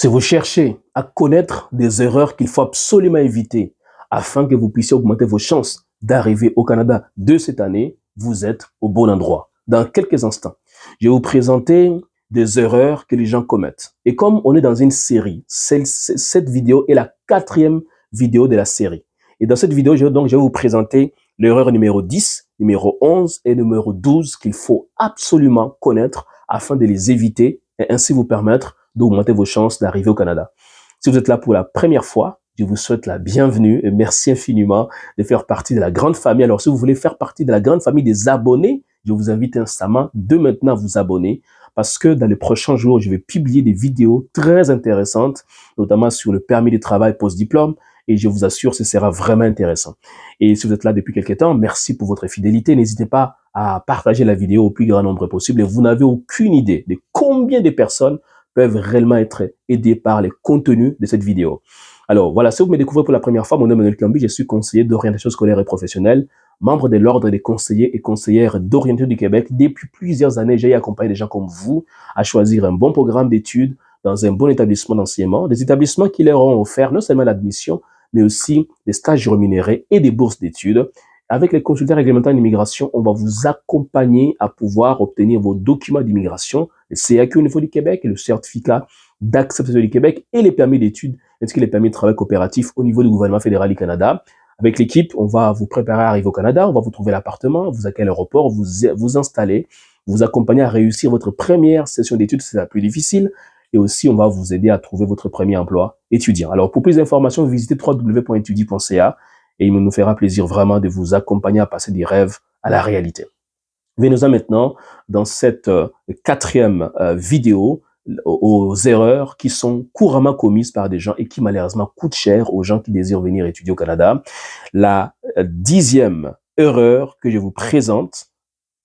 Si vous cherchez à connaître des erreurs qu'il faut absolument éviter afin que vous puissiez augmenter vos chances d'arriver au Canada de cette année, vous êtes au bon endroit. Dans quelques instants, je vais vous présenter des erreurs que les gens commettent. Et comme on est dans une série, cette vidéo est la 4e vidéo de la série. Et dans cette vidéo, je vais vous présenter l'erreur numéro 10, numéro 11 et numéro 12 qu'il faut absolument connaître afin de les éviter et ainsi vous permettre d'augmenter vos chances d'arriver au Canada. Si vous êtes là pour la première fois, je vous souhaite la bienvenue et merci infiniment de faire partie de la grande famille. Alors, si vous voulez faire partie de la grande famille des abonnés, je vous invite instamment de maintenant à vous abonner parce que dans les prochains jours, je vais publier des vidéos très intéressantes, notamment sur le permis de travail post-diplôme et je vous assure, ce sera vraiment intéressant. Et si vous êtes là depuis quelques temps, merci pour votre fidélité. N'hésitez pas à partager la vidéo au plus grand nombre possible et vous n'avez aucune idée de combien de personnes peuvent réellement être aidés par les contenus de cette vidéo. Alors voilà, si vous me découvrez pour la première fois, mon nom est Manuel Kambi, je suis conseiller d'orientation scolaire et professionnelle, membre de l'Ordre des conseillers et conseillères d'orientation du Québec. Depuis plusieurs années, j'ai accompagné des gens comme vous à choisir un bon programme d'études dans un bon établissement d'enseignement, des établissements qui leur ont offert non seulement l'admission, mais aussi des stages rémunérés et des bourses d'études. Avec les consultants réglementaires en immigration, on va vous accompagner à pouvoir obtenir vos documents d'immigration, le CAQ au niveau du Québec et le certificat d'acceptation du Québec et les permis d'études ainsi que les permis de travail coopératif au niveau du gouvernement fédéral du Canada. Avec l'équipe, on va vous préparer à arriver au Canada, on va vous trouver l'appartement, vous accueillir à l'aéroport, vous installer, vous accompagner à réussir votre première session d'études, c'est la plus difficile, et aussi on va vous aider à trouver votre premier emploi étudiant. Alors pour plus d'informations, visitez www.etudie.ca et il nous fera plaisir vraiment de vous accompagner à passer des rêves à la réalité. Venons-en maintenant dans cette 4e vidéo aux erreurs qui sont couramment commises par des gens et qui malheureusement coûtent cher aux gens qui désirent venir étudier au Canada. La 10e erreur que je vous présente,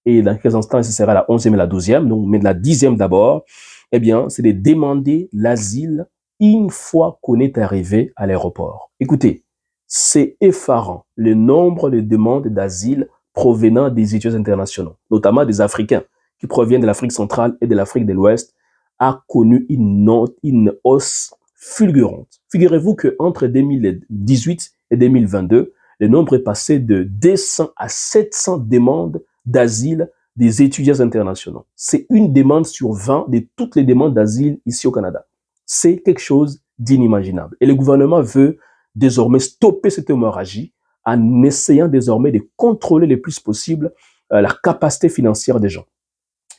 et dans quelques instants, ce sera la 11e et la 12e, donc, mais la 10e d'abord, eh bien, c'est de demander l'asile une fois qu'on est arrivé à l'aéroport. Écoutez, c'est effarant le nombre de demandes d'asile provenant des étudiants internationaux, notamment des Africains qui proviennent de l'Afrique centrale et de l'Afrique de l'Ouest, a connu une hausse fulgurante. Figurez-vous qu'entre 2018 et 2022, le nombre est passé de 200 à 700 demandes d'asile des étudiants internationaux. C'est une demande sur 20 de toutes les demandes d'asile ici au Canada. C'est quelque chose d'inimaginable. Et le gouvernement veut désormais stopper cette hémorragie en essayant désormais de contrôler le plus possible la capacité financière des gens.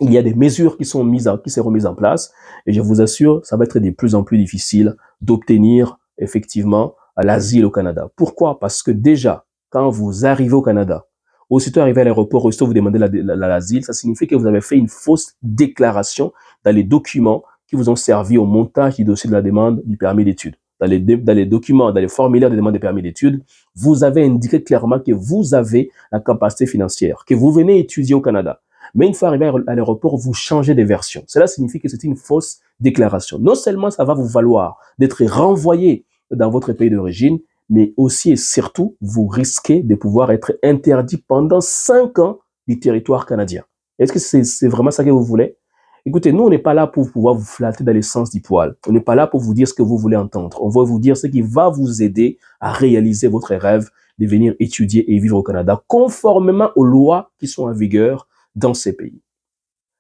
Il y a des mesures qui seront mises en place et je vous assure, ça va être de plus en plus difficile d'obtenir effectivement l'asile au Canada. Pourquoi? Parce que déjà, quand vous arrivez au Canada, aussitôt arrivé à l'aéroport, aussitôt vous demandez l'asile, ça signifie que vous avez fait une fausse déclaration dans les documents qui vous ont servi au montage du dossier de la demande du permis d'études. Dans les documents, dans les formulaires de demande de permis d'études, vous avez indiqué clairement que vous avez la capacité financière, que vous venez étudier au Canada. Mais une fois arrivé à l'aéroport, vous changez de version. Cela signifie que c'est une fausse déclaration. Non seulement ça va vous valoir d'être renvoyé dans votre pays d'origine, mais aussi et surtout, vous risquez de pouvoir être interdit pendant 5 ans du territoire canadien. Est-ce que c'est vraiment ça que vous voulez? Écoutez, nous, on n'est pas là pour pouvoir vous flatter dans le sens du poil. On n'est pas là pour vous dire ce que vous voulez entendre. On va vous dire ce qui va vous aider à réaliser votre rêve de venir étudier et vivre au Canada conformément aux lois qui sont en vigueur dans ces pays.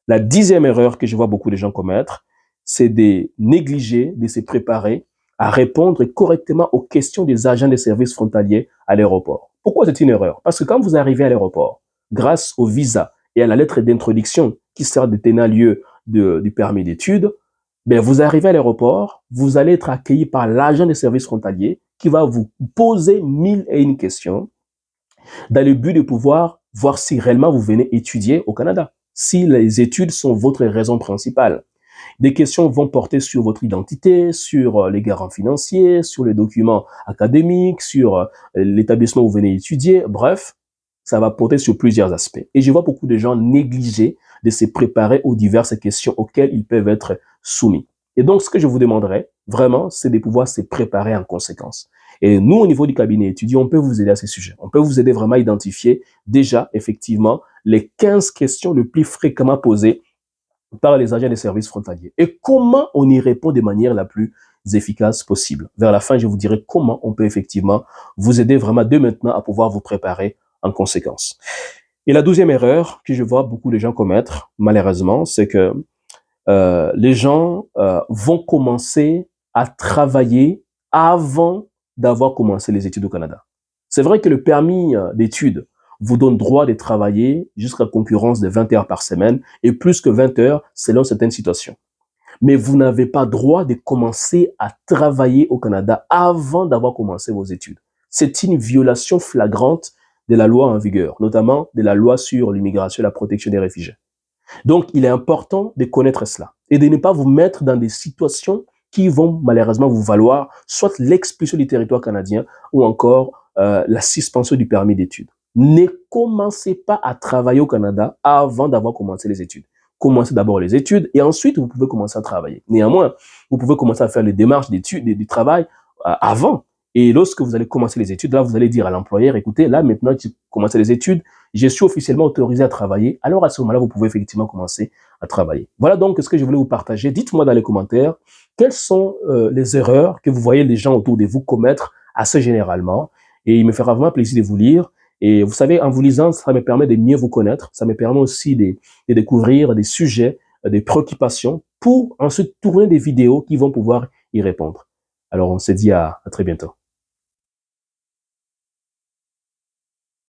La 10e erreur que je vois beaucoup de gens commettre, c'est de négliger, de se préparer à répondre correctement aux questions des agents des services frontaliers à l'aéroport. Pourquoi c'est une erreur? Parce que quand vous arrivez à l'aéroport, grâce au visa et à la lettre d'introduction qui sert de tenant lieu du permis d'études, ben vous arrivez à l'aéroport, vous allez être accueilli par l'agent des services frontaliers qui va vous poser 1001 questions dans le but de pouvoir voir si réellement vous venez étudier au Canada, si les études sont votre raison principale. Des questions vont porter sur votre identité, sur les garants financiers, sur les documents académiques, sur l'établissement où vous venez étudier. Bref, ça va porter sur plusieurs aspects. Et je vois beaucoup de gens négliger de se préparer aux diverses questions auxquelles ils peuvent être soumis. Et donc, ce que je vous demanderais, vraiment, c'est de pouvoir se préparer en conséquence. Et nous, au niveau du cabinet étudiant, on peut vous aider à ces sujets. On peut vous aider vraiment à identifier déjà, effectivement, les 15 questions les plus fréquemment posées par les agents des services frontaliers. Et comment on y répond de manière la plus efficaces possibles. Vers la fin, je vous dirai comment on peut effectivement vous aider vraiment dès maintenant à pouvoir vous préparer en conséquence. Et la 12e erreur que je vois beaucoup de gens commettre, malheureusement, c'est que les gens vont commencer à travailler avant d'avoir commencé les études au Canada. C'est vrai que le permis d'études vous donne droit de travailler jusqu'à concurrence de 20 heures par semaine et plus que 20 heures selon certaines situations. Mais vous n'avez pas droit de commencer à travailler au Canada avant d'avoir commencé vos études. C'est une violation flagrante de la loi en vigueur, notamment de la loi sur l'immigration et la protection des réfugiés. Donc, il est important de connaître cela et de ne pas vous mettre dans des situations qui vont malheureusement vous valoir soit l'expulsion du territoire canadien ou encore la suspension du permis d'études. Ne commencez pas à travailler au Canada avant d'avoir commencé les études. Commencez d'abord les études et ensuite vous pouvez commencer à travailler. Néanmoins, vous pouvez commencer à faire les démarches d'études et du travail avant. Et lorsque vous allez commencer les études, là, vous allez dire à l'employeur, écoutez, là, maintenant que j'ai commencé les études, je suis officiellement autorisé à travailler. Alors, à ce moment-là, vous pouvez effectivement commencer à travailler. Voilà donc ce que je voulais vous partager. Dites-moi dans les commentaires, quelles sont les erreurs que vous voyez les gens autour de vous commettre assez généralement. Et il me fera vraiment plaisir de vous lire. Et vous savez, en vous lisant, ça me permet de mieux vous connaître. Ça me permet aussi de découvrir des sujets, des préoccupations pour ensuite tourner des vidéos qui vont pouvoir y répondre. Alors, on se dit à très bientôt.